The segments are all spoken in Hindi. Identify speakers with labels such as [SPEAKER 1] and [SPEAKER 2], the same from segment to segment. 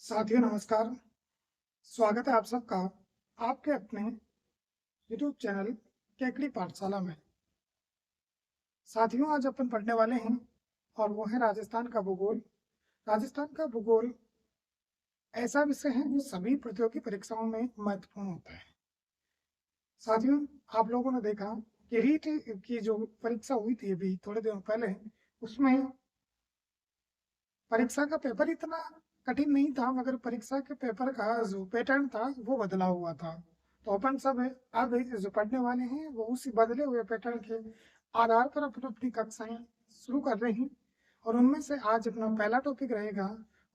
[SPEAKER 1] साथियों नमस्कार। स्वागत है आप सबका आपके अपने यूट्यूब चैनल केकड़ी पाठशाला में। साथियों आज अपन पढ़ने वाले हैं और वो है राजस्थान का भूगोल। राजस्थान का भूगोल ऐसा विषय है जो सभी प्रतियोगी परीक्षाओं में महत्वपूर्ण होता है। साथियों आप लोगों ने देखा कि रीट की जो परीक्षा हुई थी अभी थोड़े दिनों पहले, उसमें परीक्षा का पेपर इतना कठिन नहीं था, मगर परीक्षा के पेपर का जो पैटर्न था वो बदला हुआ था। तो अपन सब अब जो पढ़ने वाले हैं वो उसी बदले हुए पैटर्न के आधार पर अपनी अपनी कक्षाएं शुरू कर रहे हैं। और उनमें से आज अपना पहला टॉपिक रहेगा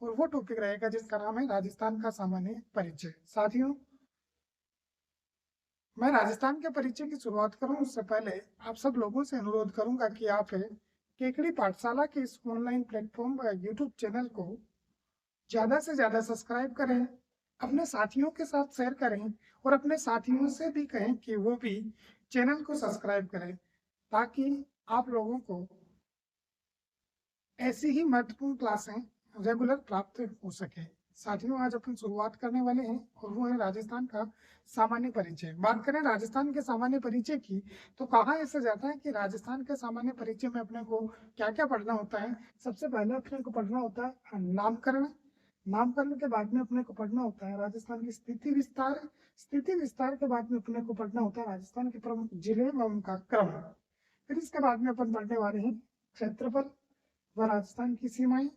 [SPEAKER 1] और वो टॉपिक रहेगा जिसका नाम है राजस्थान का सामान्य परिचय। साथियों मैं राजस्थान के परिचय की शुरुआत करूं उससे पहले आप सब लोगों से अनुरोध करूंगा कि आप केकड़ी पाठशाला के इस ऑनलाइन प्लेटफॉर्म व यूट्यूब चैनल को ज्यादा से ज्यादा सब्सक्राइब करें, अपने साथियों के साथ शेयर करें और अपने साथियों से भी कहें कि वो भी चैनल को सब्सक्राइब करें, ताकि आप लोगों को ऐसी ही महत्वपूर्ण क्लासें रेगुलर प्राप्त हो सके। साथियों आज अपन शुरुआत करने वाले हैं और वो है राजस्थान का सामान्य परिचय। बात करें राजस्थान के सामान्य परिचय की, तो कहा ऐसा जाता है कि राजस्थान के सामान्य परिचय में अपने को क्या क्या पढ़ना होता है। सबसे पहले अपने को पढ़ना होता है नामकरण। नामकरण के बाद में अपने को पढ़ना होता है राजस्थान की स्थिति विस्तार। स्थिति विस्तार के बाद में अपने को पढ़ना होता है राजस्थान के प्रमुख जिले व उनका क्रम। फिर इसके बाद में अपन पढ़ने वाले हैं क्षेत्रफल व राजस्थान की सीमाएं।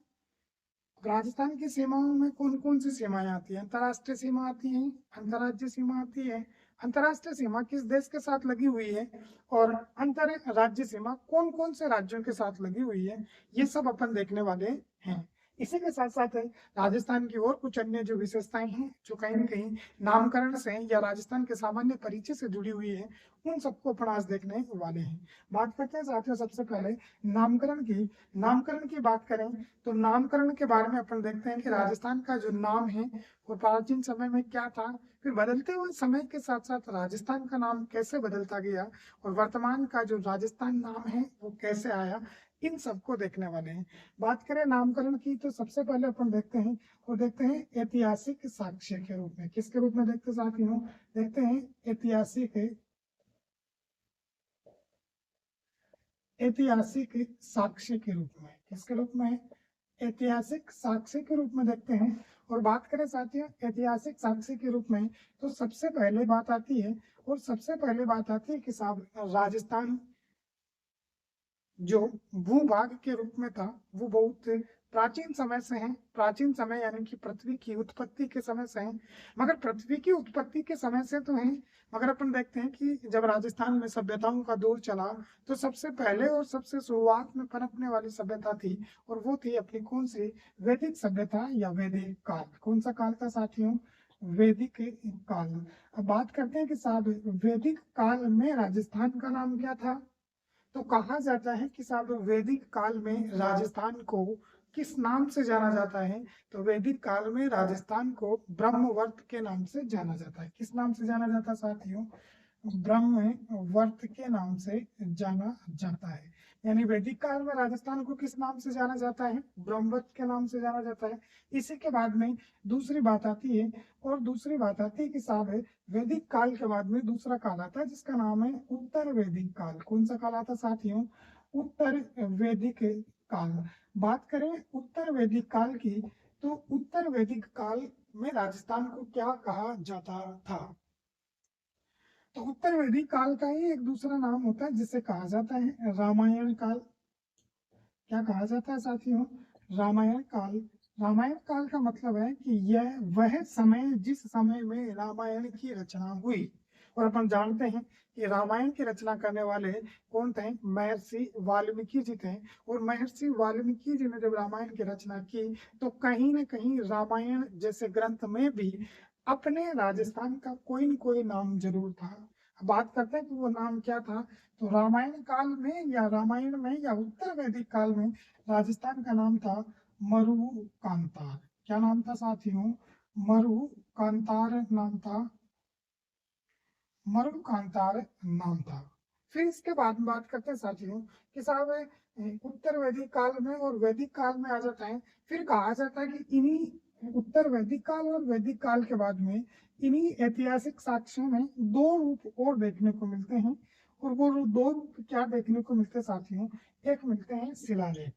[SPEAKER 1] राजस्थान की सीमाओं में कौन कौन सी सीमाएं आती हैं। अंतर्राष्ट्रीय सीमा आती है, अंतर्राज्यीय सीमा आती है। अंतर्राष्ट्रीय सीमा किस देश के साथ लगी हुई है और अंतर राज्य सीमा कौन कौन से राज्यों के साथ लगी हुई है, ये सब अपन देखने वाले हैं। इसी के साथ साथ राजस्थान की और कुछ अन्य जो विशेषताएं हैं जो कहीं न कहीं नामकरण से या राजस्थान के सामान्य परिचय से जुड़ी हुई है, उन सबको अपन आज देखने वाले हैं। बात करते हैं साथियों सबसे पहले नामकरण की। नामकरण की बात करें तो नामकरण के बारे में अपन देखते हैं कि राजस्थान का जो नाम है वो प्राचीन समय में क्या था, फिर बदलते हुए समय के साथ साथ राजस्थान का नाम कैसे बदलता गया और वर्तमान का जो राजस्थान नाम है वो कैसे आया, इन सबको देखने वाले हैं। बात करें नामकरण की तो सबसे पहले अपन देखते हैं ऐतिहासिक साक्ष्य के रूप में। किसके रूप में देखते साथियों? देखते हैं ऐतिहासिक साक्ष्य के रूप में। किसके रूप में? ऐतिहासिक साक्ष्य के रूप में देखते हैं। और बात करें साथियों ऐतिहासिक साक्ष्य के रूप में, तो सबसे पहले बात आती है कि साहब राजस्थान जो भूभाग के रूप में था वो बहुत प्राचीन समय से है। प्राचीन समय यानी कि पृथ्वी की उत्पत्ति के समय से है। मगर पृथ्वी की उत्पत्ति के समय से तो है, मगर अपन देखते हैं कि जब राजस्थान में सभ्यताओं का दौर चला तो सबसे पहले और सबसे शुरुआत में पनपने वाली सभ्यता थी और वो थी अपनी कौन सी? वैदिक सभ्यता या वैदिक काल। कौन सा काल था साथियों? वैदिक काल। अब बात करते हैं कि साहब वैदिक काल में राजस्थान का नाम क्या था। तो कहा जाता है कि साहब वैदिक काल में राजस्थान को किस नाम से जाना जाता है। तो वैदिक काल में राजस्थान को ब्रह्मवर्त के नाम से जाना जाता है। किस नाम से जाना जाता है साथियों? ब्रह्मवर्त के नाम से जाना जाता है। यानी वैदिक काल में राजस्थान को किस नाम से जाना जाता है? ब्रह्मवर्त के नाम से जाना जाता है। इसी के बाद में दूसरी बात आती है कि साहब वैदिक काल के बाद में दूसरा काल आता है जिसका नाम है उत्तर वैदिक काल। कौन सा काल आता साथियों? उत्तर वैदिक काल। बात करें उत्तर वैदिक काल की, तो उत्तर वैदिक काल में राजस्थान को क्या कहा जाता था? तो उत्तर वैदिक काल का ही एक दूसरा नाम होता है जिसे कहा जाता है रामायण काल। क्या कहा जाता है साथियों? रामायण काल। रामायण काल का मतलब है कि यह वह समय जिस समय में रामायण की रचना हुई। और अपन जानते हैं कि रामायण की रचना करने वाले कौन थे? महर्षि वाल्मीकि जी थे। और महर्षि वाल्मीकि जी ने जब रामायण की रचना की तो कहीं न कहीं रामायण जैसे ग्रंथ में भी अपने राजस्थान का कोई न कोई नाम जरूर था। बात करते हैं कि वो नाम क्या था। तो रामायण में या उत्तर वैदिक काल में राजस्थान का नाम था मरु कांतार। क्या नाम था साथियों? मरु कांतार नाम था। मरु कांतार नाम था। फिर इसके बाद में बात करते हैं साथियों कि साहब उत्तर वैदिक काल में और वैदिक काल में आ जाता है। फिर कहा जाता है कि इन्हीं उत्तर वैदिक काल और वैदिक काल के बाद में इन्हीं ऐतिहासिक साक्ष्यों में दो रूप और देखने को मिलते हैं। और वो दो रूप क्या देखने को मिलते हैं साथियों? एक मिलते हैं शिलालेख,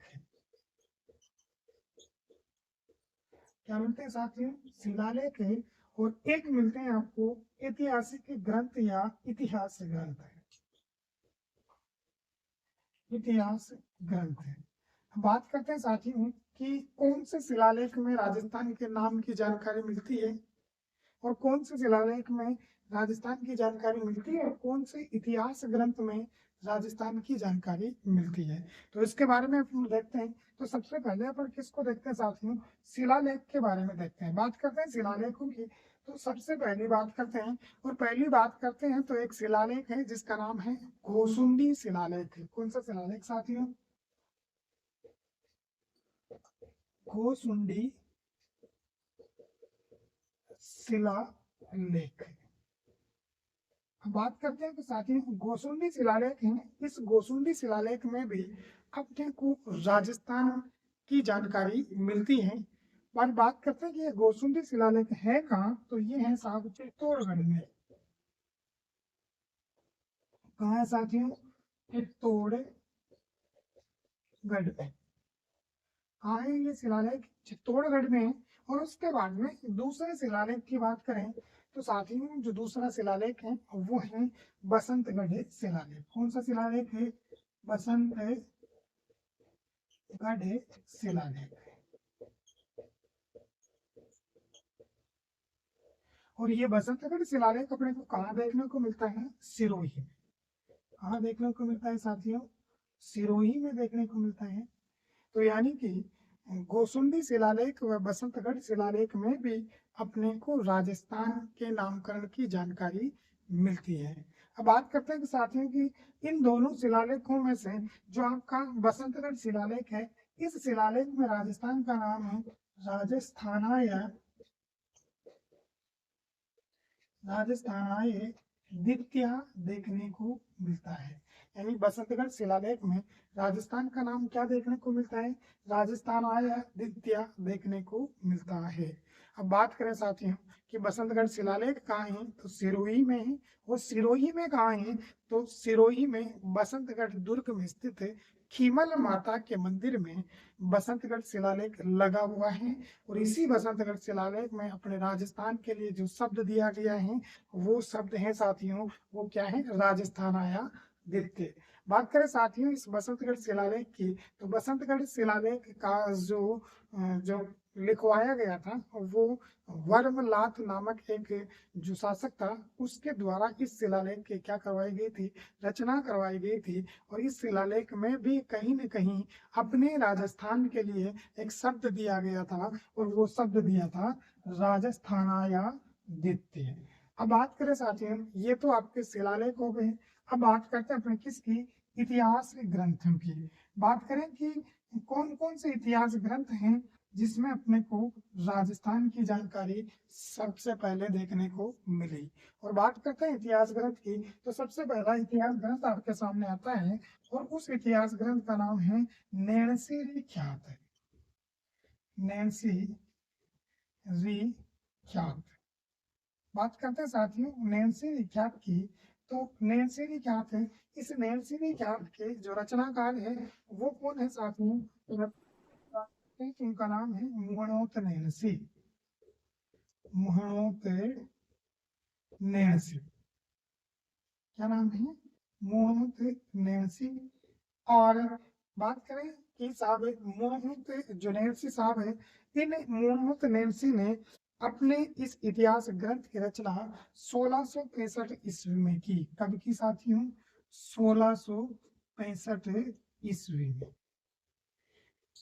[SPEAKER 1] क्या मिलते हैं साथियों? शिलालेख है। और एक मिलते हैं आपको ऐतिहासिक ग्रंथ या इतिहास ग्रंथ है, इतिहास ग्रंथ है। बात करते हैं साथियों कि कौन से शिलालेख में राजस्थान के नाम की जानकारी मिलती है और कौन से शिलालेख में राजस्थान की जानकारी मिलती है और कौन से इतिहास ग्रंथ में राजस्थान की जानकारी मिलती है। तो इसके बारे में अपन देखते हैं। तो सबसे पहले अपन किसको देखते हैं साथियों? शिलालेख के बारे में देखते हैं। बात करते हैं शिलालेखों की। तो सबसे पहली बात करते हैं और पहली बात करते हैं तो एक शिलालेख है जिसका नाम है घोसुंडी शिलालेख है। कौन सा शिलालेख साथियों? घोसुंडी शिलालेख। बात करते हैं तो साथियों घोसुंडी शिलालेख है। इस घोसुंडी शिलालेख में भी अपने को राजस्थान की जानकारी मिलती है। पर बात करते हैं कि ये घोसुंडी शिलालेख है कहाँ? तो ये है साहब चित्तौड़गढ़ में। कहाँ है साथियों? चित्तौड़गढ़ में। हाँ ये शिलालेख चित्तौड़गढ़ में है। और उसके बाद में दूसरे शिलालेख की बात करें तो साथियों जो दूसरा शिलालेख है वो है बसंतगढ़ शिलालेख। कौन सा शिलालेख है? बसंतगढ़ शिलालेख। और ये बसंतगढ़ शिलालेख अपने को कहाँ देखने को मिलता है? सिरोही में। कहाँ देखने को मिलता है साथियों? सिरोही में देखने को मिलता है। तो यानी कि गोसुंडी शिलालेख व बसंतगढ़ शिलालेख में भी अपने को राजस्थान के नामकरण की जानकारी मिलती है। अब बात करते हैं कि साथियों की इन दोनों शिलालेखों में से जो आपका बसंतगढ़ शिलालेख है, इस शिलालेख में राजस्थान का नाम है राजस्थानाय द्वितीय देखने को मिलता है। यानी बसंतगढ़ शिलालेख में राजस्थान का नाम क्या देखने को मिलता है? राजस्थानाय द्वितीय देखने को मिलता है। अब बात करें साथियों कि बसंतगढ़ शिलालेख कहाँ है? तो सिरोही में है। और सिरोही में कहाँ है? तो सिरोही में बसंतगढ़ दुर्ग में स्थित है खीमल माता के मंदिर में बसंतगढ़ शिलालेख लगा हुआ है। और इसी बसंतगढ़ शिलालेख में अपने राजस्थान के लिए जो शब्द दिया गया है वो शब्द है साथियों, वो क्या है? राजस्थान आया द्वितीय। बात करें साथियों इस बसंतगढ़ शिलालेख की तो बसंतगढ़ शिलालेख का जो लिखवाया गया था वो वर्मलात नामक एक जो शासक था उसके द्वारा इस शिलालेख की क्या करवाई गई थी? रचना करवाई गई थी। और इस शिलालेख में भी कहीं न कहीं अपने राजस्थान के लिए एक शब्द दिया गया था और वो शब्द दिया था राजस्थानाया द्वितीय। अब बात करें साथियों ये तो आपके शिलालेख हो गए। अब बात करते हैं अपने किसकी? इतिहास ग्रंथों की। बात करें कि कौन कौन से इतिहास ग्रंथ हैं जिसमें अपने को राजस्थान की जानकारी सबसे पहले देखने को मिली। और बात करते हैं इतिहास ग्रंथ की तो सबसे पहला इतिहास ग्रंथ आपके सामने आता है और उस इतिहास ग्रंथ का नाम है नैनसी ख्यात। नैन्सी ख्यात। बात करते हैं साथियों नैन्सी ख्यात की। तो नैन्सी ख्यात है। इस नैन्सी ख्यात के जो रचनाकार है वो कौन है साथियों? उनका नाम है मुहणोत नैन्सी। मुहणोत नैन्सी। क्या नाम है? मुहणोत नैन्सी। और बात करें कि साहब मुहम्मद जो नैन्सी साहब है इन मुहम्मद नैन्सी ने अपने इस इतिहास ग्रंथ की रचना 1665 ईस्वी में की। कब की साथियों? 1665 ईस्वी में।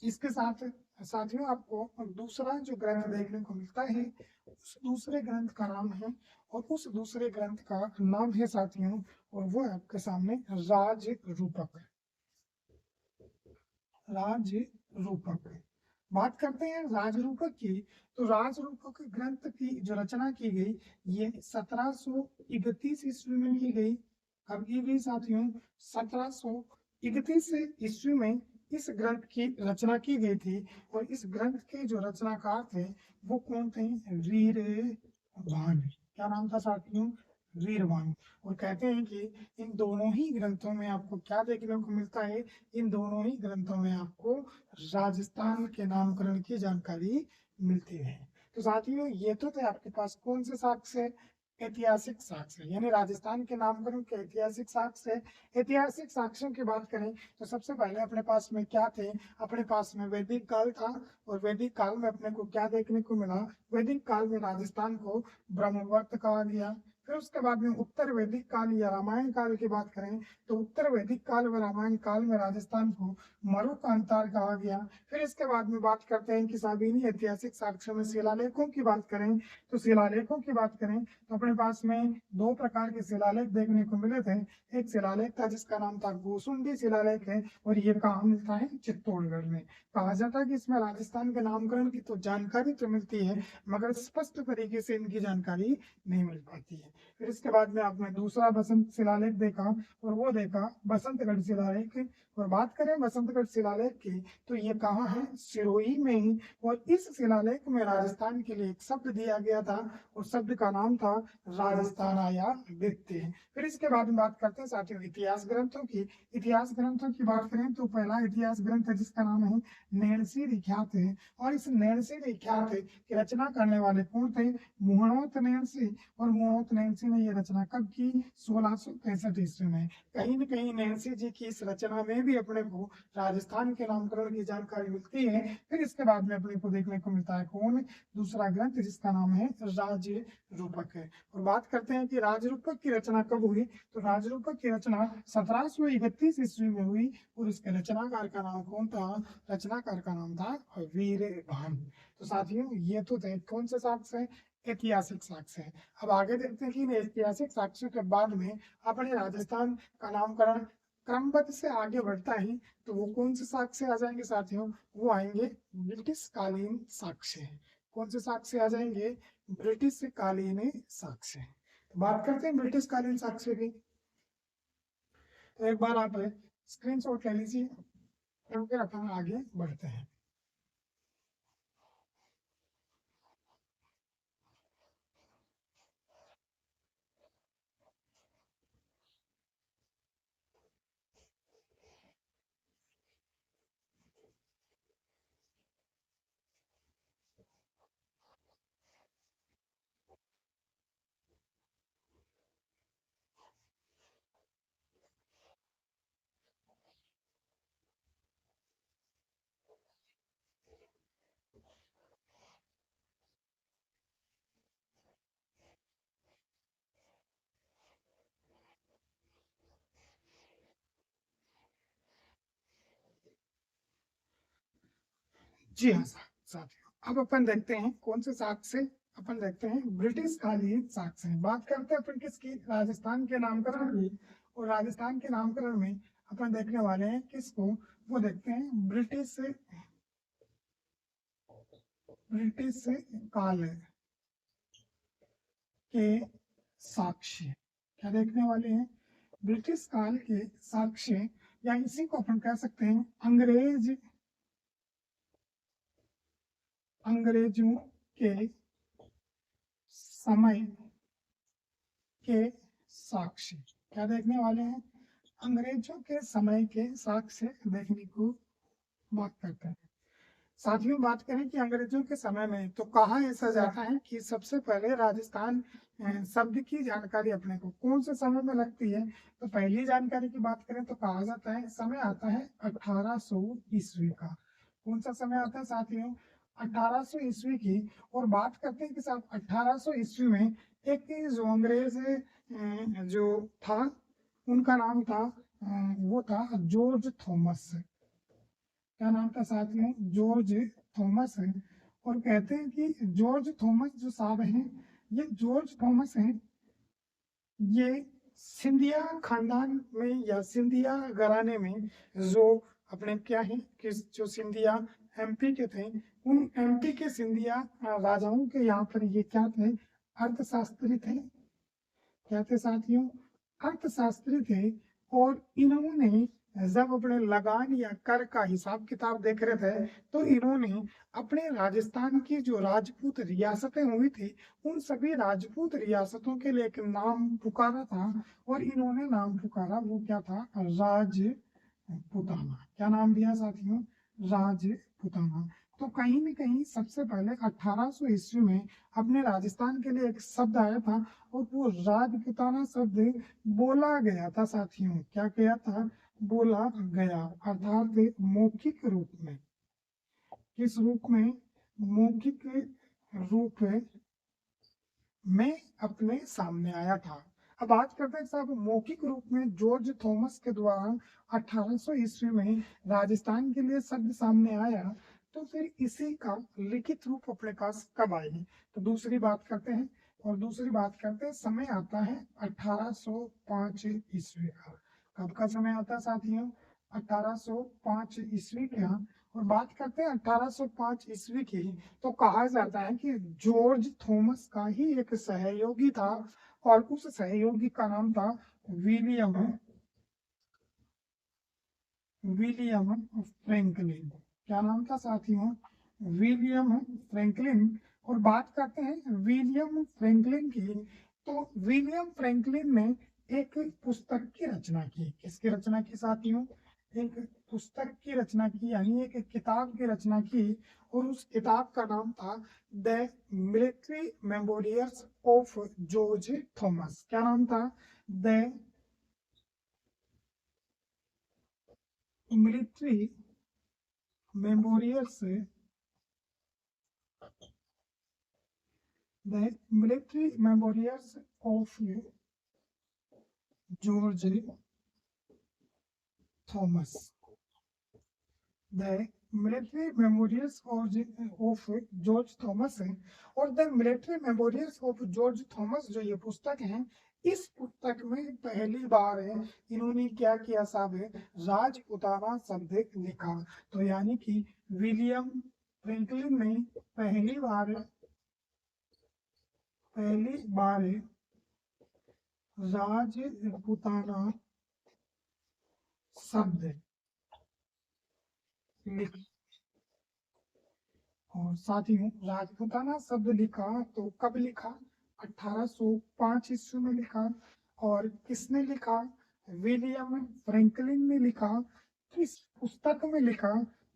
[SPEAKER 1] इसके साथ साथियों आपको दूसरा जो ग्रंथ देखने को मिलता है उस दूसरे ग्रंथ का नाम है और उस दूसरे ग्रंथ का नाम है साथियों और वो है आपके सामने राज रूपक। राज रूपक। बात करते हैं राज रूपक की। तो राज रूपक ग्रंथ की जो रचना की गई ये 1731 ईस्वी में की गई। कब की गई साथियों? 1731 ईस्वी में इस ग्रंथ की रचना की गई थी और इस ग्रंथ के जो रचनाकार थे वो कौन थे? वीरवान। क्या नाम था साथियों? वीरवान। और कहते हैं कि इन दोनों ही ग्रंथों में आपको क्या देखने को मिलता है? इन दोनों ही ग्रंथों में आपको राजस्थान के नामकरण की जानकारी मिलती है। तो साथियों ये तो थे आपके पास कौन से साक्ष्य? ऐतिहासिक साक्ष्य, यानी राजस्थान के नामकरण के ऐतिहासिक साक्ष्य। ऐतिहासिक साक्ष्यों की बात करें तो सबसे पहले अपने पास में क्या थे? अपने पास में वैदिक काल था और वैदिक काल में अपने को क्या देखने को मिला? वैदिक काल में राजस्थान को ब्रह्मवर्त कहा गया। फिर उसके बाद में उत्तर वैदिक काल या रामायण काल की बात करें तो उत्तर वैदिक काल व रामायण काल में राजस्थान को मरुकांतार कहा गया। फिर इसके बाद में बात करते हैं कि साबीनी ऐतिहासिक साक्ष्यों में शिलालेखों की बात करें तो शिलालेखों की बात करें तो अपने पास में दो प्रकार के शिलालेख देखने को मिले थे। एक शिलालेख था जिसका नाम था गोसुंडी शिलालेख है और ये कहाँ मिलता है? चित्तौड़गढ़ में। कहा जाता है कि इसमें राजस्थान के नामकरण की तो जानकारी तो मिलती है मगर स्पष्ट तरीके से इनकी जानकारी नहीं मिल पाती है। फिर इसके बाद में आपने दूसरा बसंत शिलालेख देखा और वो देखा बसंतगढ़ शिलालेख। और बात करें बसंतगढ़ शिलालेख की तो ये कहाँ है? सिरोही में ही। और इस शिलालेख में राजस्थान के लिए एक शब्द दिया गया था और शब्द का नाम था राजस्थान आया दित्य। फिर इसके बाद में बात करते हैं साथियों इतिहास ग्रंथों की। इतिहास ग्रंथों की बात करें तो पहला इतिहास ग्रंथ है जिसका नाम है नैणसी रिख्यात है। और इस नैणसी रिख्यात की रचना करने वाले कौन थे? मुहणोत नैणसी। और मुहणोत नैणसी ने ये रचना कब की? 1665 ईस्वी में। कहीं न कहीं नैणसी जी की इस रचना में भी अपने को राजस्थान के नामकरण की जानकारी मिलती है। फिर इसके बाद में अपने को देखने को मिलता है कौन? दूसरा ग्रंथ जिसका नाम है राज रूपक है। और बात करते हैं कि राज रूपक की रचना कब हुई तो राज रूपक की रचना 1731 ईस्वी में हुई और इसके रचनाकार का नाम कौन था? रचनाकार का नाम था वीरभान। तो साथियों ये तो थे कौन से साक्ष्य है? ऐतिहासिक साक्ष्य है। अब आगे देखते हैं कि इन ऐतिहासिक साक्ष्यों के बाद में अपने राजस्थान का नामकरण क्रमबद्ध से आगे बढ़ता है तो वो कौन से साक्ष्य आ जाएंगे साथियों? वो आएंगे ब्रिटिश कालीन साक्ष्य। कौन से साक्ष्य आ जाएंगे? ब्रिटिश कालीन साक्ष्य। तो बात करते हैं ब्रिटिश कालीन साक्ष्य की। तो एक बार आप स्क्रीनशॉट ले लीजिए फिर अपन आगे बढ़ते हैं। जी हाँ साथियों अब अपन देखते हैं कौन से साक्ष्य। अपन देखते हैं ब्रिटिश कालीन साक्ष्य। बात करते हैं अपन किसकी? राजस्थान के नामकरण की। और राजस्थान के नामकरण में अपन देखने वाले हैं किसको? वो देखते हैं ब्रिटिश काल के साक्ष्य। क्या देखने वाले हैं? ब्रिटिश काल के साक्ष्य या इसी को अपन कह सकते हैं अंग्रेजों के समय के साक्ष्य। क्या देखने वाले हैं? अंग्रेजों के समय के साक्ष्य देखने को बात करते हैं। साथियों बात करें कि अंग्रेजों के समय में तो कहा ऐसा जाता है कि सबसे पहले राजस्थान शब्द की जानकारी अपने को कौन से समय में लगती है? तो पहली जानकारी की बात करें तो कहा जाता है समय आता है 1800 ईस्वी का। कौन सा समय आता है साथियों? 1800 ईस्वी की। और बात करते हैं कि साहब 1800 ईस्वी में एक जो अंग्रेज जो था उनका नाम था वो था जॉर्ज थॉमस। क्या नाम था साथियों? जॉर्ज थॉमस है। और कहते हैं कि जॉर्ज थॉमस जो साहब हैं ये जॉर्ज थॉमस हैं ये सिंधिया खानदान में या सिंधिया घराने में जो अपने क्या है कि जो सिंधिया एमपी के थे उन एमपी के सिंधिया राजाओं के यहाँ पर ये क्या थे? अर्थशास्त्री थे। क्या थे साथियों? अर्थशास्त्री थे। और इन्होंने जब अपने लगान या कर का हिसाब किताब देख रहे थे तो इन्होंने अपने राजस्थान की जो राजपूत रियासतें हुई थी उन सभी राजपूत रियासतों के लिए एक नाम पुकारा था, और इन्होंने नाम पुकारा वो क्या था, राजपुताना। क्या नाम दिया साथियों, राजपुताना। तो कहीं न कहीं सबसे पहले 1800 ईस्वी में अपने राजस्थान के लिए एक शब्द आया था, और वो राजपुताना शब्द बोला गया था साथियों। क्या किया था, बोला गया, अर्थात मौखिक रूप में। किस रूप में, मौखिक रूप में अपने सामने आया था। अब बात करते हैं साहब मौखिक रूप में जॉर्ज थॉमस के द्वारा 1800 ईस्वी में राजस्थान के लिए शब्द सामने आया, तो फिर इसी का लिखित रूप अपने पास कब आएगी। तो दूसरी बात करते हैं, और दूसरी बात करते हैं समय आता है 1805 ईस्वी का। कब का समय आता है साथियों, 1805 ईस्वी का। और बात करते हैं 1805 ईस्वी की, तो कहा जाता है कि जॉर्ज थॉमस का ही एक सहयोगी था, और उस सहयोगी का नाम था विलियम विलियम फ्रैंकलिन। क्या नाम था साथियों, विलियम फ्रैंकलिन। और बात करते हैं विलियम फ्रैंकलिन की, तो विलियम फ्रैंकलिन ने एक पुस्तक की रचना की। किसकी रचना की साथियों, एक पुस्तक की रचना की, यानी एक किताब की रचना की, और उस किताब का नाम था the military memorials of George Thomas. क्या नाम था, the military memorials, the military memorials of George Thomas. The military memorials of George Thomas है, और the military memorials of George Thomas जो ये पुस्तक है, इस पुस्तक में पहली बार है इन्होंने क्या किया साहब, राजपुताना शब्द लिखा। तो यानी कि विलियम फ्रैंकलिन ने पहली बार राजपुताना शब्द लिखा। और साथ ही राजपुताना शब्द लिखा तो कब लिखा, 1805 ईस्वी में लिखा। और किसने लिखा, विलियम फ्रैंकलिन ने लिखा। किस पुस्तक में लिखा,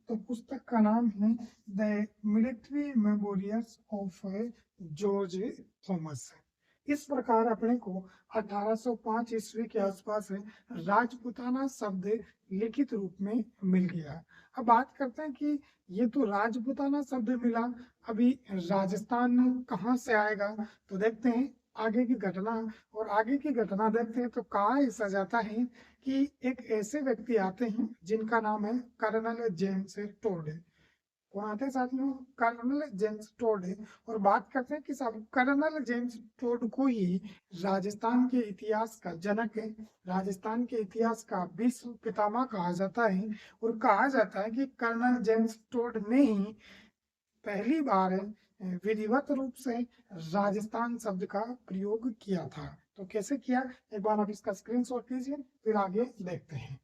[SPEAKER 1] तो पुस्तक का नाम है the military memorials of George Thomas. इस प्रकार अपने को 1805 ईस्वी के आसपास राजपुताना शब्द लिखित रूप में मिल गया। अब बात करते हैं कि ये तो राजपुताना शब्द मिला, अभी राजस्थान कहाँ से आएगा, तो देखते हैं आगे की घटना। और आगे की घटना देखते हैं तो कहा ऐसा जाता है कि एक ऐसे व्यक्ति आते हैं जिनका नाम है कर्नल जेम्स टोड। कौन आते हैं साथियों, कर्नल जेम्स टोड। और बात करते हैं कि साहब कर्नल जेम्स टोड को ही राजस्थान के इतिहास का जनक है, राजस्थान के इतिहास का विश्व पितामह कहा जाता है। और कहा जाता है कि कर्नल जेम्स टोड ने ही पहली बार विधिवत रूप से राजस्थान शब्द का प्रयोग किया था। तो कैसे किया, एक बार आप इसका स्क्रीनशॉट लीजिए, फिर आगे देखते हैं।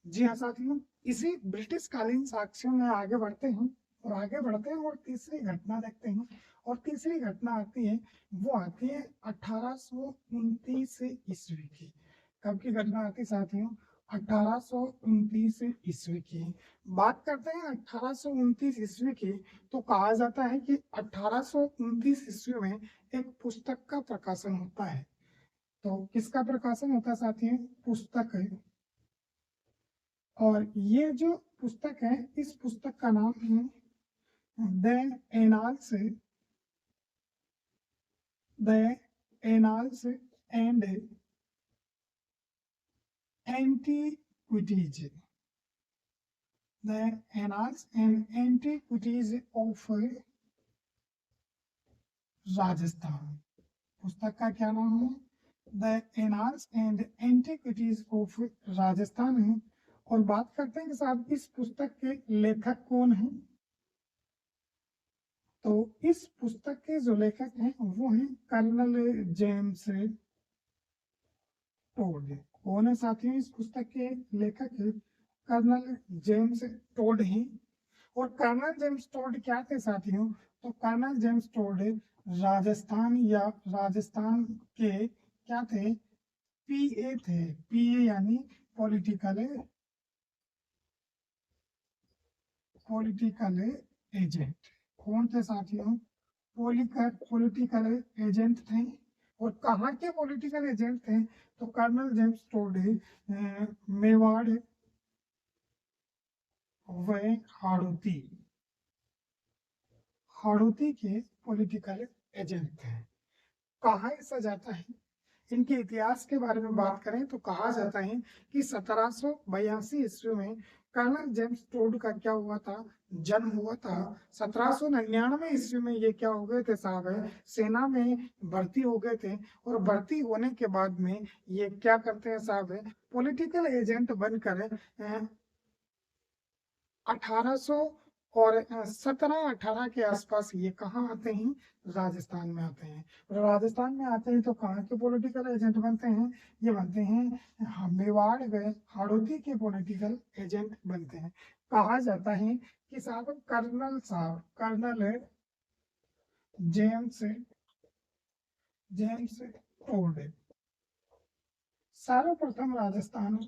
[SPEAKER 1] जी हाँ साथियों, इसी ब्रिटिश कालीन साक्ष्यों में आगे बढ़ते हैं, और आगे बढ़ते हैं और तीसरी घटना देखते हैं। और तीसरी घटना आती है, वो आती है 1829 ईस्वी की। कब की घटना आती है साथियों, 1829 ईस्वी की। बात करते हैं 1829 ईस्वी की, तो कहा जाता है कि 1829 ईस्वी में एक पुस्तक का प्रकाशन होता है। तो किसका प्रकाशन होता है साथियों, पुस्तक है। और ये जो पुस्तक है, इस पुस्तक का नाम है the annals the annals and antiquities, the annals and antiquities of Rajasthan. पुस्तक का क्या नाम है? The annals and antiquities of Rajasthan है। और बात करते हैं कि साहब इस पुस्तक के लेखक कौन हैं। तो इस पुस्तक के जो लेखक हैं वो हैं कर्नल जेम्स टोड। कौन है साथियों इस पुस्तक के लेखक? कर्नल जेम्स टोड हैं। और कर्नल जेम्स टोड क्या थे साथियों? तो कर्नल जेम्स टोड राजस्थान के क्या थे? पीए थे। पीए यानी पॉलिटिकल एजेंट। कौन थे साथियों? पॉलिटिकल एजेंट थे। और कहाँ के पॉलिटिकल एजेंट थे? तो कर्नल जेम्स टोड मेवाड़ व हाड़ौती के पॉलिटिकल एजेंट थे। कहा ऐसा जाता है, इनके इतिहास के बारे में बात करें तो कहा जाता है कि 1782 ईस्वी में कर्नल जेम्स टोड का क्या हुआ था? जन्म हुआ था। 1799 ईस्वी में ये क्या हो गए थे साहब? सेना में भर्ती हो गए थे। और भर्ती होने के बाद में ये क्या करते हैं साहब? पॉलिटिकल एजेंट बनकर 1800 और 1718 के आसपास ये कहाँ आते हैं? राजस्थान में आते हैं। और राजस्थान में आते हैं तो कहाँ के पॉलिटिकल एजेंट बनते हैं? ये बनते हैं मेवाड़ व हाड़ौती के पॉलिटिकल एजेंट बनते हैं। कहा जाता है कि कर्नल जेम्स जेम्स टोड सर्वप्रथम राजस्थान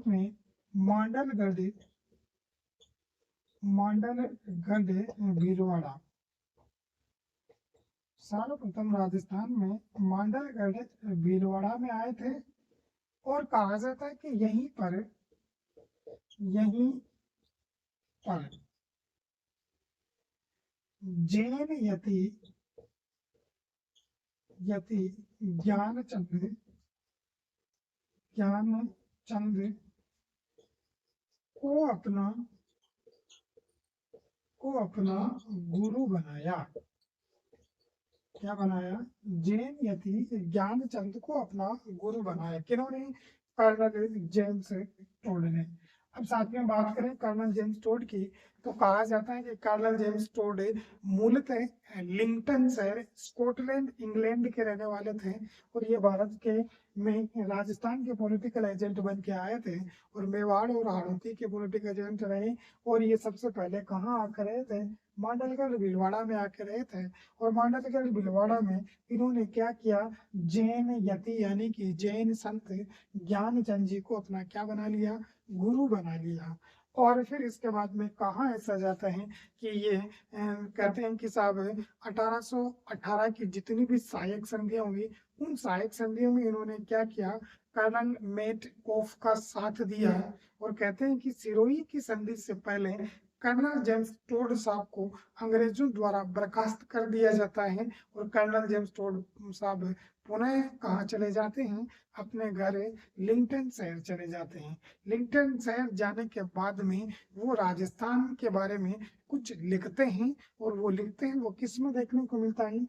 [SPEAKER 1] में मांडलगढ़ भीलवाड़ा, सर्वप्रथम राजस्थान में मांडलगढ़ भीलवाड़ा में आए थे। और कहा जाता है कि यहीं पर जैन यति ज्ञानचंद को अपना गुरु बनाया। क्या बनाया? जैन यति ज्ञानचंद को अपना गुरु बनाया। किन्होंने? कर्नल जेम्स टोड ने। अब साथ में बात करें कर्नल जेम्स टोड की तो कहा जाता है कि कर्नल जेम्स टोड मूलतः लिंगटन शहर स्कॉटलैंड इंग्लैंड के रहने वाले थे। और ये भारत के में राजस्थान के पॉलिटिकल एजेंट बन के आए थे। और मेवाड़ और हाड़ौती के पॉलिटिकल एजेंट रहे। और ये सबसे पहले कहाँ आकर रहे थे? मांडलगढ़ भीलवाड़ा में आकर रहे थे। और मांडलगढ़ भीलवाड़ा में इन्होंने क्या किया? जैन यति यानी कि जैन संत ज्ञानचंद जी को अपना क्या बना लिया? गुरु बना लिया। और फिर इसके बाद में कहाँ ऐसा जाता है कि ये कहते हैं कि साहब 1818 की जितनी भी सहायक संधियां हुई उन सहायक संधियों में इन्होंने क्या किया? कर्नल मेटकॉफ का साथ दिया। और कहते हैं कि सिरोही की संधि से पहले कर्नल जेम्स टोड साहब को अंग्रेजों द्वारा बर्खास्त कर दिया जाता है। और कर्नल जेम्स टोड साहब पुनः कहाँ चले जाते हैं? अपने घर लिंगटन शहर चले जाते हैं। लिंगटन शहर जाने के बाद में वो राजस्थान के बारे में कुछ लिखते हैं। और वो लिखते हैं वो किस में देखने को मिलता है?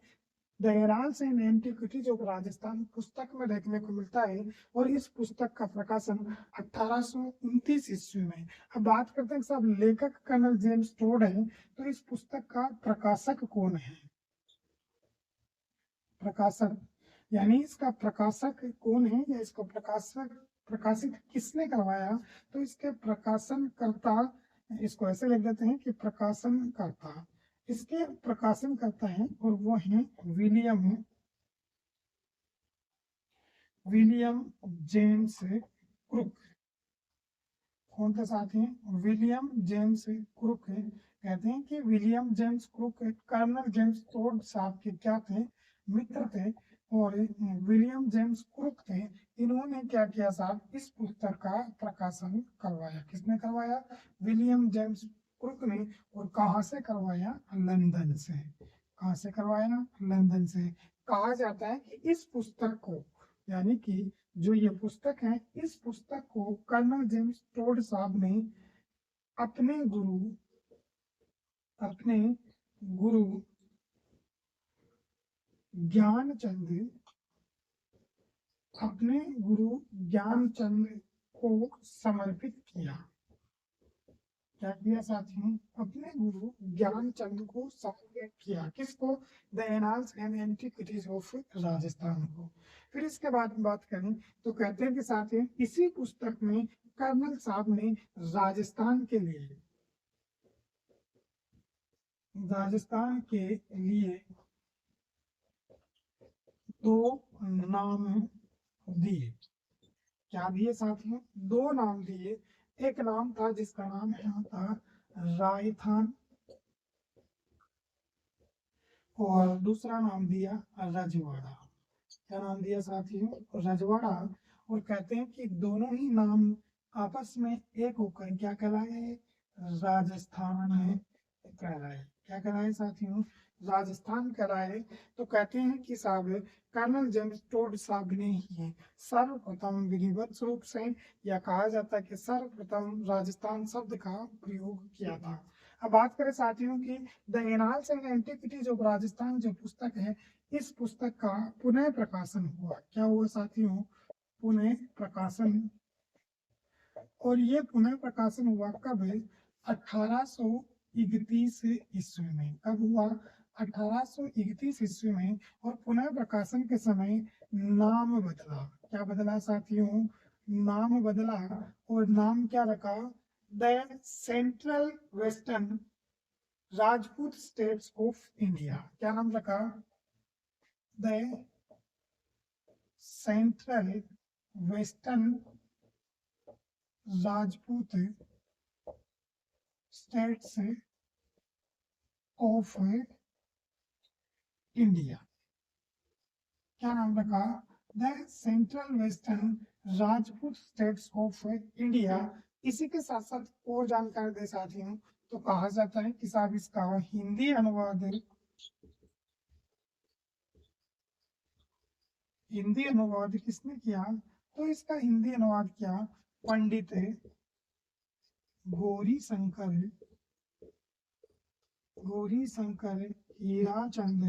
[SPEAKER 1] The heralds and antiquities of Rajasthan पुस्तक में देखने को मिलता है। और इस पुस्तक का प्रकाशन 1829 ईस्वी में। अब बात करते हैं साहब लेखक कर्नल जेम्स टोड है तो इस पुस्तक का प्रकाशक कौन है? प्रकाशक यानी इसका प्रकाशक कौन है या इसको प्रकाशित किसने करवाया? तो इसके प्रकाशनकर्ता, इसको ऐसे लिख देते हैं कि प्रकाशनकर्ता, इसके प्रकाशन करता है और वो है विलियम जेम्स क्रुक। कौन के साथ हैं? विलियम जेम्स क्रुक है। कहते हैं कि William James Crook colonel James Tod साहब के क्या थे? मित्र थे। और विलियम जेम्स क्रुक थे। इन्होंने क्या किया साहब? इस पुस्तक का प्रकाशन करवाया। किसने करवाया? विलियम जेम्स क्रुक ने। और कहाँ से करवाया? लंदन से। कहाँ से करवाया? लंदन से। कहा जाता है कि इस पुस्तक को, यानी कि जो ये पुस्तक है, इस पुस्तक को कर्नल जेम्स टोड साहब ने अपने गुरु ज्ञानचंद अपने गुरु ज्ञानचंद को समर्पित किया। क्या किया साथियों? अपने गुरु ज्ञानचंद को समर्पित किया। किसको? The annals and antiquities of Rajasthan को। फिर इसके बाद में बात करें तो कहते हैं कि साथियों इसी पुस्तक में कर्नल साहब ने राजस्थान के लिए दो नाम दिए। क्या दिए साथियों? दो नाम दिए। एक नाम था जिसका नाम यहाँ था रायथान, और दूसरा नाम दिया रजवाड़ा। क्या नाम दिया साथियों? रजवाड़ा। और कहते हैं कि दोनों ही नाम आपस में एक होकर क्या कहलाए? राजस्थान कहलाए। क्या कहलाए साथियों? राजस्थान कहलाए। तो कहते हैं कि साहब कर्नल जेम्स टोड साहब ने ही सर्वप्रथम विधिवत रूप से, या कहा जाता है कि सर्वप्रथम राजस्थान शब्द का प्रयोग किया था। अब बात करें साथियों की the annals and antiquities of Rajasthan जो पुस्तक है, इस पुस्तक का पुनः प्रकाशन हुआ। क्या हुआ साथियों? पुनः प्रकाशन। और ये पुनः प्रकाशन हुआ कब? 1831 ईस्वी में। कब हुआ? 1831 ईस्वी में। और पुनः प्रकाशन के समय नाम बदला। क्या बदला साथियों? नाम बदला। और नाम क्या रखा? The central western Rajput states of India. क्या नाम रखा? The central western Rajput states of India. क्या नाम रखा? The central western Rajput states of India. इसी के साथ साथ और जानकारी दे साथियों तो कहा जाता है कि साहब इसका हिंदी अनुवाद किसने किया? तो इसका हिंदी अनुवाद किया पंडित गौरी शंकर हीराचंद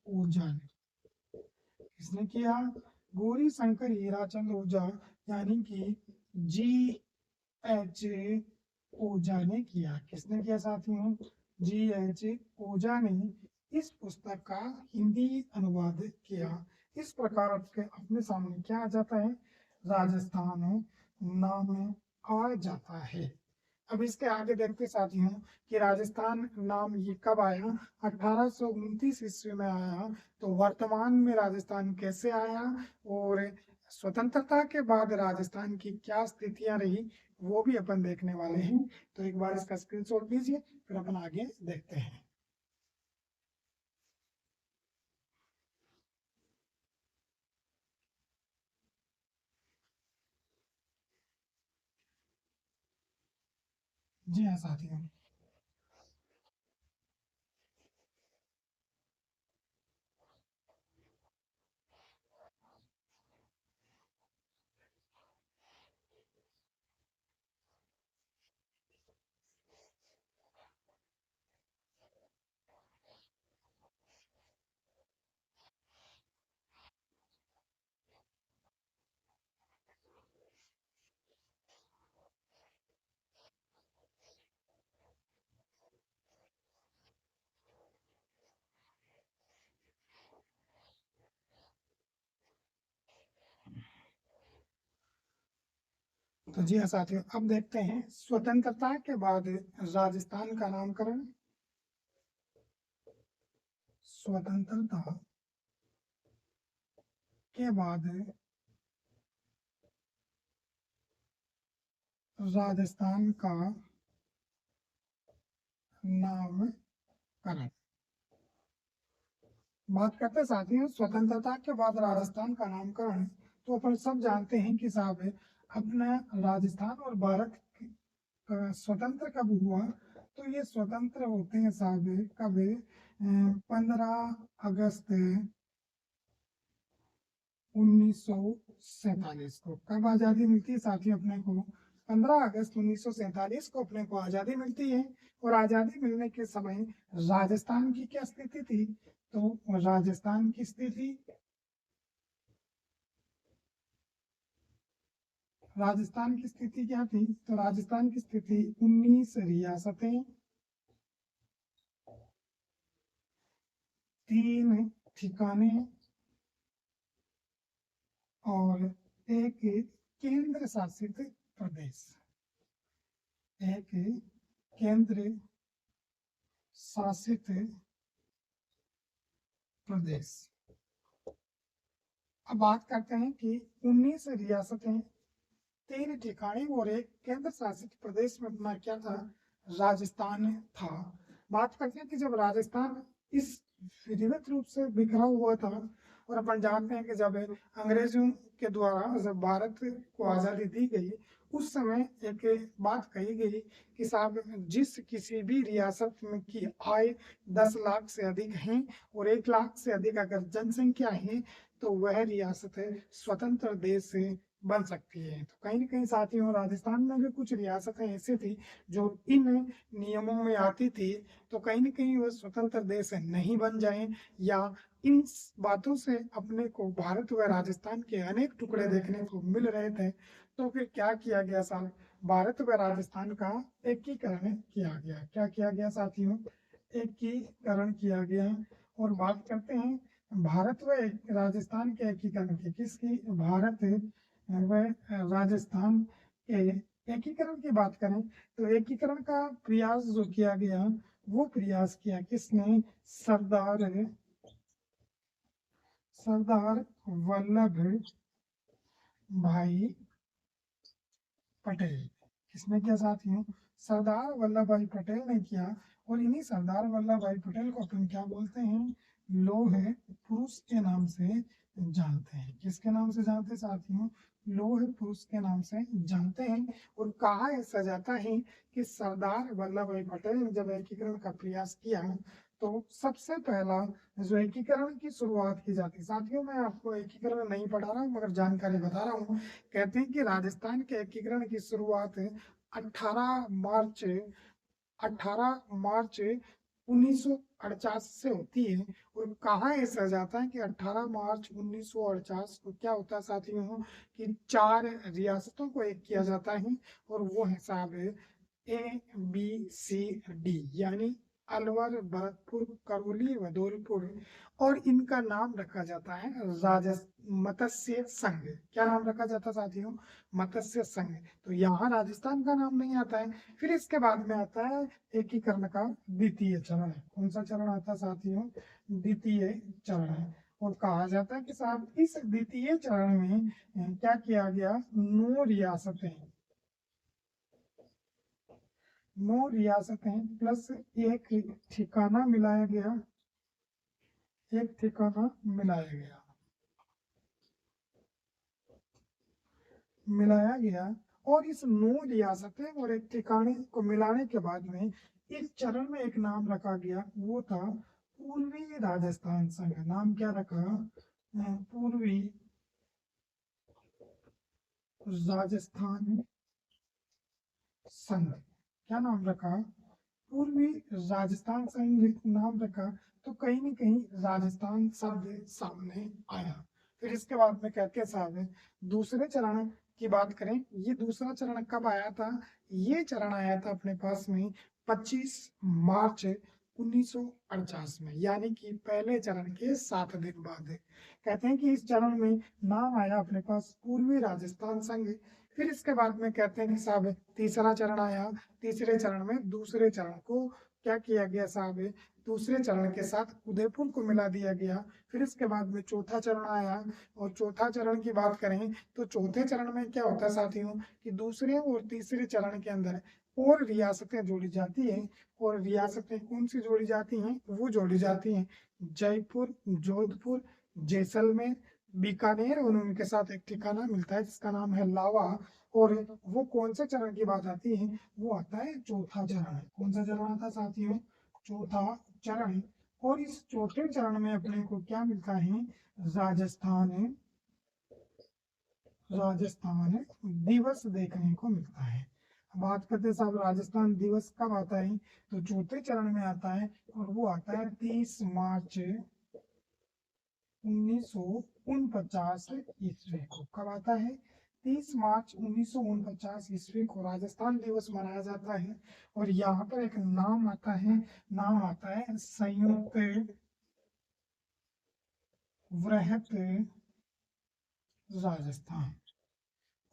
[SPEAKER 1] ओझा ने। किसने किया? गौरी शंकर हीराचंद ओझा, यानी कि GH ओझा ने किया। किसने किया साथियों? GH ओझा ने इस पुस्तक का हिंदी अनुवाद किया। इस प्रकार अपने सामने क्या आ जाता है? राजस्थान नाम आ जाता है। अब इसके आगे देखते साथियों कि राजस्थान नाम ये कब आया? 1829 ईस्वी में आया। तो वर्तमान में राजस्थान कैसे आया और स्वतंत्रता के बाद राजस्थान की क्या स्थितियां रही वो भी अपन देखने वाले हैं। तो एक बार इसका स्क्रीनशॉट लीजिए, फिर अपन आगे देखते हैं। जी हाँ साथियों। तो जी हाँ साथियों, अब देखते हैं स्वतंत्रता के बाद राजस्थान का नामकरण। स्वतंत्रता के बाद राजस्थान का नामकरण। बात करते हैं साथियों स्वतंत्रता के बाद राजस्थान का नामकरण। तो अपन सब जानते हैं कि साहब अपना राजस्थान और भारत स्वतंत्र कब हुआ? तो ये स्वतंत्र होते हैं साहब कब? 15 अगस्त 1947 को कब आजादी मिलती है साथियों अपने को? 15 अगस्त 1947 को अपने को आजादी मिलती है। और आजादी मिलने के समय राजस्थान की क्या स्थिति थी? तो राजस्थान की स्थिति, राजस्थान की स्थिति क्या थी? तो राजस्थान की स्थिति 19 रियासतें, 3 ठिकाने और एक केंद्र शासित प्रदेश, एक केंद्र शासित प्रदेश। अब बात करते हैं कि 19 रियासतें, 3 ठिकाने और एक केंद्र शासित प्रदेश में अपना क्या था? राजस्थान था। बात करते हैं कि जब राजस्थान इस विधिवत रूप से बिखरा हुआ था, और अपन जानते हैं कि जब अंग्रेजों के द्वारा जब भारत को आज़ादी दी गई, उस समय एक बात कही गई कि साहब जिस किसी भी रियासत में की आय 10 लाख से अधिक है और 1 लाख से अधिक अगर जनसंख्या है तो वह रियासत स्वतंत्र देश से बन सकती है। तो कहीं न कहीं साथियों राजस्थान में भी कुछ रियासतें ऐसी थी जो इन नियमों में आती थी, तो कहीं न कहीं वह स्वतंत्र देश नहीं बन जाए, या इन बातों से अपने को भारत व राजस्थान के अनेक टुकड़े देखने को मिल रहे थे। तो फिर क्या किया गया साहब? भारत व राजस्थान का एकीकरण किया गया। क्या किया गया साथियों? एकीकरण किया गया। और बात करते हैं भारत व राजस्थान के एकीकरण की, किसकी? भारत व राजस्थान के एकीकरण की बात करें तो एकीकरण का प्रयास जो किया गया, वो प्रयास किया किसने? सरदार वल्लभ भाई पटेल। किसने किया साथियों? सरदार वल्लभ भाई पटेल ने किया। और इन्हीं सरदार वल्लभ भाई पटेल को अपन क्या बोलते हैं? लौह पुरुष के नाम से जानते हैं। किसके नाम से जानते हैं साथियों? लौह पुरुष के नाम से जानते हैं। और कहा ऐसा जाता है कि सरदार वल्लभ भाई पटेल ने जब एकीकरण का प्रयास किया, तो सबसे पहला जो एकीकरण की शुरुआत की जाती है, साथियों मैं आपको एकीकरण नहीं पढ़ा रहा हूँ मगर जानकारी बता रहा हूँ। कहते हैं कि राजस्थान के एकीकरण की शुरुआत 18 मार्च 18 मार्च 1948 से होती है। और कहा ऐसा जाता है कि 18 मार्च 1948 को क्या होता है साथियों कि 4 रियासतों को एक किया जाता है, और वो है साहब ABCD, यानी अलवर, भरतपुर, करौली व धौलपुर। और इनका नाम रखा जाता है मत्स्य संघ। क्या नाम रखा जाता है साथियों? मत्स्य संघ। तो यहाँ राजस्थान का नाम नहीं आता है। फिर इसके बाद में आता है एकीकरण का द्वितीय चरण। कौन सा चरण आता है साथियों? द्वितीय चरण। और कहा जाता है कि साहब इस द्वितीय चरण में क्या किया गया? 9 रियासतें प्लस एक ठिकाना मिलाया गया, एक ठिकाना मिलाया गया। और इस 9 रियासतें और एक ठिकाने को मिलाने के बाद में इस चरण में एक नाम रखा गया, वो था पूर्वी राजस्थान संघ। नाम क्या रखा? पूर्वी राजस्थान संघ। क्या नाम रखा? पूर्वी राजस्थान संघ नाम रखा। तो कहीं न कहीं राजस्थान शब्द सामने आया। फिर इसके बाद में कहते हैं साहब दूसरे चरण की बात करें, ये दूसरा चरण कब आया था? ये चरण आया था अपने पास में 25 मार्च 1949 में, यानी कि पहले चरण के 7 दिन बाद। कहते हैं कि इस चरण में नाम आया अपने पास पूर्वी राजस्थान संघ। फिर इसके बाद में कहते हैं कि साहब तीसरा चरण आया। तीसरे चरण में दूसरे चरण को क्या किया गया साहब? दूसरे चरण के साथ उदयपुर को मिला दिया गया। फिर इसके बाद में चौथा चरण आया। और चौथा चरण की बात करें तो चौथे चरण में क्या होता है साथियों कि दूसरे और तीसरे चरण के अंदर और रियासतें जोड़ी जाती हैं। और रियासतें कौन सी जोड़ी जाती हैं? वो जोड़ी जाती हैं जयपुर, जोधपुर, जैसलमेर, बीकानेर, और उनके साथ एक ठिकाना मिलता है जिसका नाम है लावा। और वो कौन से चरण की बात आती है? वो आता है चौथा चरण। कौन सा चरण आता है साथियों? चौथा चरण। और इस चौथे चरण में अपने को क्या मिलता है, राजस्थान दिवस देखने को मिलता है। बात करते हैं साहब राजस्थान दिवस कब आता है, तो चौथे चरण में आता है और वो आता है 30 मार्च 1949 ईस्वी को। कब आता है, 30 मार्च 1949 ईस्वी को राजस्थान दिवस मनाया जाता है। और यहाँ पर एक नाम आता है संयुक्त वृहत राजस्थान।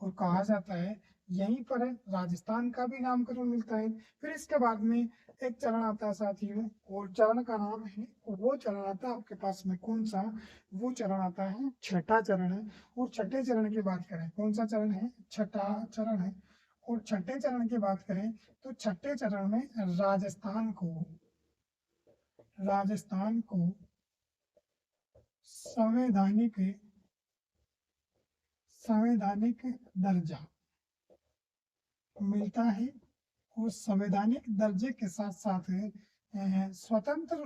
[SPEAKER 1] और कहा जाता है यहीं पर राजस्थान का भी नामकरण मिलता है। फिर इसके बाद में एक चरण आता है साथियों, और चरण का नाम है, वो चरण आता है आपके पास में कौन सा, वो चरण आता है छठा चरण है। और छठे चरण की बात करें, कौन सा चरण है, छठा चरण है। और छठे चरण की बात करें तो छठे चरण में राजस्थान को संवैधानिक दर्जा मिलता है। और संवैधानिक दर्जे के साथ साथ स्वतंत्र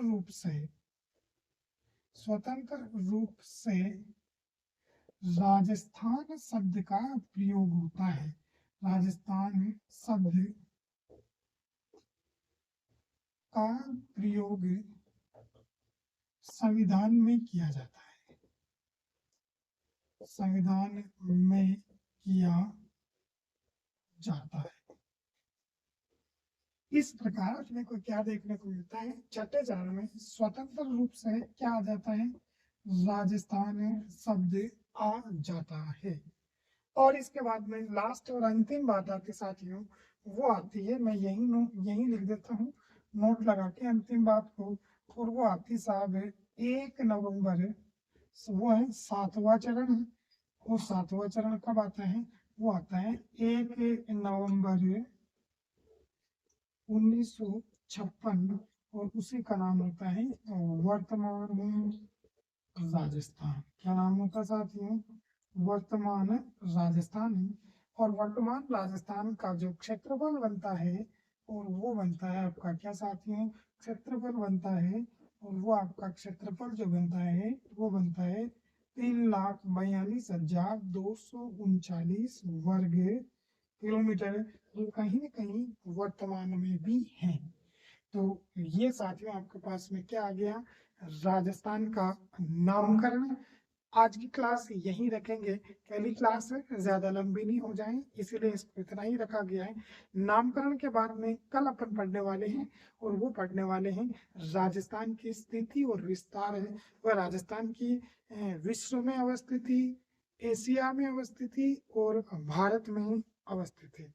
[SPEAKER 1] रूप से राजस्थान शब्द का प्रयोग होता है। राजस्थान शब्द का प्रयोग संविधान में किया जाता है, संविधान में किया जाता है। इस प्रकार अपने को क्या देखने को मिलता है, छठे चरण में स्वतंत्र रूप से क्या आ जाता है, राजस्थान शब्द आ जाता है। और इसके बाद में लास्ट और अंतिम बात आती साथियों, वो आती है, मैं यही लिख देता हूँ नोट लगा के अंतिम बात को। और वो आती साहब 1 नवंबर, वो है 7वां चरण है। वो 7वां चरण कब आता है, वो आता है 1 नवंबर 1956। और उसी का नाम होता है वर्तमान राजस्थान। क्या नाम होता है साथियों, वर्तमान राजस्थान। और वर्तमान राजस्थान का जो क्षेत्रफल बनता है, और वो बनता है आपका क्या साथियों, क्षेत्रफल बनता है। और वो आपका क्षेत्रफल जो बनता है वो बनता है 3,42,239 वर्ग किलोमीटर, जो कहीं न कहीं वर्तमान में भी है। तो ये साथियों आपके पास में क्या आ गया, राजस्थान का नामकरण। आज की क्लास यही रखेंगे, पहली क्लास ज्यादा लंबी नहीं हो जाए, इसीलिए इसको इतना ही रखा गया है। नामकरण के बाद में कल अपन पढ़ने वाले हैं, और वो पढ़ने वाले हैं राजस्थान की स्थिति और विस्तार है, वह राजस्थान की विश्व में अवस्थिति, एशिया में अवस्थिति और भारत में अवस्थिति।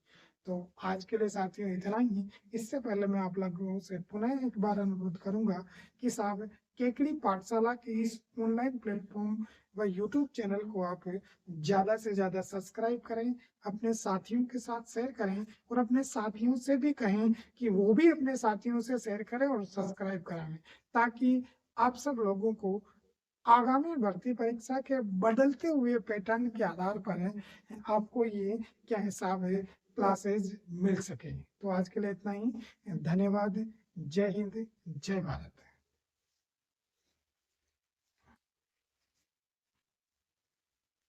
[SPEAKER 1] तो आज के लिए साथियों इतना ही। इससे पहले मैं आप लोगों से पुनः एक बार अनुरोध करूंगा कि साहब केकड़ी पाठशाला के इस ऑनलाइन प्लेटफॉर्म व यूट्यूब चैनल को आप ज्यादा से ज्यादा सब्सक्राइब करें, अपने साथियों के साथ शेयर करें, और अपने साथियों से भी कहें कि वो भी अपने साथियों से शेयर करें और सब्सक्राइब कराएं, ताकि आप सब लोगों को आगामी भर्ती परीक्षा के बदलते हुए पैटर्न के आधार पर आपको ये क्या हिसाब है क्लासेज मिल सके। तो आज के लिए इतना ही, धन्यवाद, जय हिंद, जय भारत।